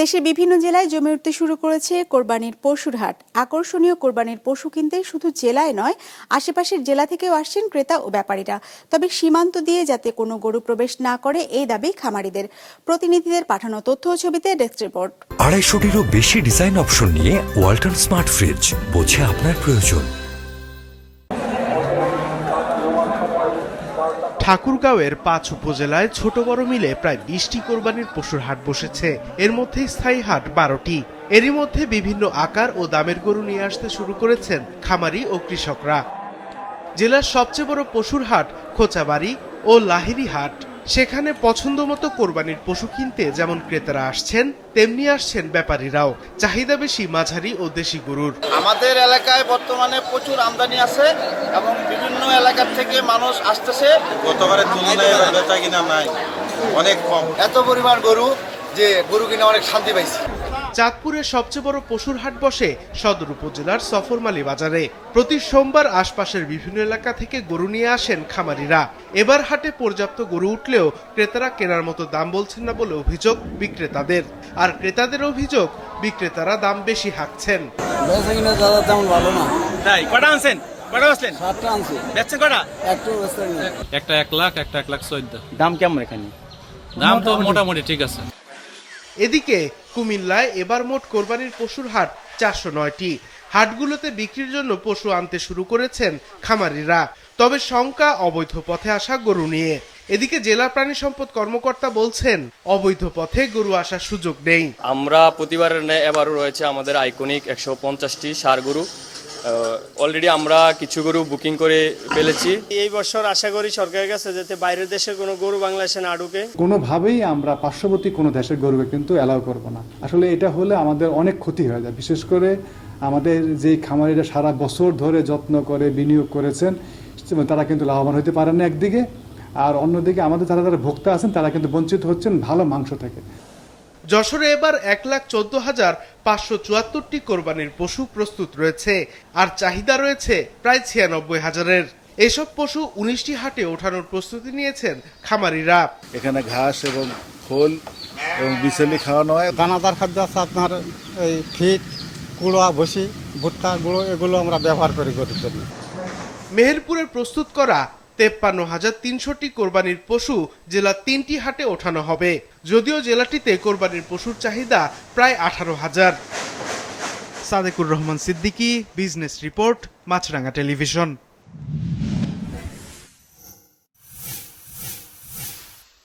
দেশের বিভিন্ন জেলায় জমে উঠতে শুরু করেছে কোরবানির পশুর হাট। আকর্ষণীয় কোরবানির পশু কিনতে শুধু জেলায় নয়, আশেপাশের জেলা থেকেও আসছেন ক্রেতা ও ব্যাপারীরা। তবে সীমান্ত দিয়ে যাতে কোনো গরু প্রবেশ না করে এই দাবি খামারিদের। প্রতিনিধিদের পাঠানো তথ্য ও ছবিতে ডেস্ক রিপোর্ট। 250-টিরও বেশি ডিজাইন অপশন নিয়ে ওয়ালটন স্মার্ট ফ্রিজ, বোঝে আপনার প্রয়োজন। ঠাকুরগাঁওয়ের 5 উপজেলায় ছোট বড় মিলে প্রায় 20টি কোরবানির পশুর হাট বসেছে। এর মধ্যে স্থায়ী হাট 12টি। এরই মধ্যে বিভিন্ন আকার ও দামের গরু নিয়ে আসতে শুরু করেছেন খামারি ও কৃষকরা। জেলার সবচেয়ে বড় পশুর হাট খোঁচাবাড়ি ও লাহিড়ী হাট। সেখানে পছন্দ মতো কোরবানির পশু কিনতে যেমন ক্রেতারা আসছেন, তেমনি আসছেন ব্যাপারীরাও। চাহিদা বেশি মাঝারি ও দেশি গরুর। আমাদের এলাকায় বর্তমানে প্রচুর আমদানি আছে এবং বিভিন্ন এলাকার থেকে মানুষ আসতেছে। গতবারের তুলনায় বেচা কিনা নাই, অনেক কম। এত পরিমাণ গরু যে গরু কিনে অনেক শান্তি পাইছি। চাঁদপুরের সবচেয়ে বড় পশুর হাট বসে সদর উপজেলার সফরমালী বাজারে। প্রতি সোমবার আশপাশের বিভিন্ন এলাকা থেকে গরু নিয়ে আসেন খামারিরা। এবার হাটে পর্যাপ্ত গরু উঠলেও ক্রেতারা কেনার মতো দাম বলছেন না বলে অভিযোগ বিক্রেতাদের। আর ক্রেতাদের অভিযোগ বিক্রেতারা দাম বেশি হাঁকছেন। ভালো না। তাই কটা আনছেন? কটা বসলেন? 7টা আনছি। বেচছেন কটা? একটু বসলেন না। একটা 1 লাখ, একটা 1,14,000। দাম কেমন এখানে? দাম তো মোটামুটি ঠিক আছে। এদিকে কুমিল্লায় এবার মোট কোরবানির পশুর হাট 409টি। হাটগুলোতে বিক্রির জন্য পশু আনতে শুরু করেছেন খামারিরা। তবে শঙ্কা অবৈধ পথে আসা গরু নিয়ে। এদিকে জেলা প্রাণী সম্পদ কর্মকর্তা বলছেন, অবৈধ পথে গরু আসার সুযোগ নেই। আমরা প্রতিবারের ন্যায় এবারও রয়েছে আমাদের আইকনিক 150টি ষাঁড় গরু। অলরেডি আমরা কিছু গরু বুকিং করে ফেলেছি। এই বছর আশা করি সরকারের কাছে যাতে বাইরের দেশের কোনো গরু বাংলাদেশে না ঢুকে। কোনোভাবেই আমরা পার্শ্ববর্তী কোনো দেশের গরুকে কিন্তু অ্যালাউ করব না। আসলে এটা হলে আমাদের অনেক ক্ষতি হয়ে যায়। বিশেষ করে আমাদের যে খামারিরা সারা বছর ধরে যত্ন করে বিনিয়োগ করেছেন, তারা কিন্তু লাভবান হতে পারেন না একদিকে, আর অন্যদিকে আমাদের যারা ভোক্তা আছেন তারা কিন্তু বঞ্চিত হচ্ছেন ভালো মাংস থেকে। যশোরে এবার 1,14,574টি কোরবানির পশু প্রস্তুত রয়েছে, আর চাহিদা রয়েছে প্রায় 96,000-এর। এসব পশু 19টি হাটে ওঠানোর প্রস্তুতি নিয়েছেন খামারিরা। এখানে ঘাস এবং খোল এবং বিচেলি খাওয়ানো হয়। দানাদার খাদ্য আছে আপনার এই ফিট, কুড়া, ভুসি, ভুট্টা গুঁড়ো, এগুলো আমরা ব্যবহার করি গরুর জন্য। মেহেরপুরে প্রস্তুত করা 53,300টি কোরবানির পশু জেলা 3টি হাটে ওঠানো হবে। যদিও জেলাটিতে কোরবানির পশুর চাহিদা প্রায় 18,000। সাদেকুর রহমান সিদ্দিকী, বিজনেস রিপোর্ট, মাছরাঙ্গা টেলিভিশন।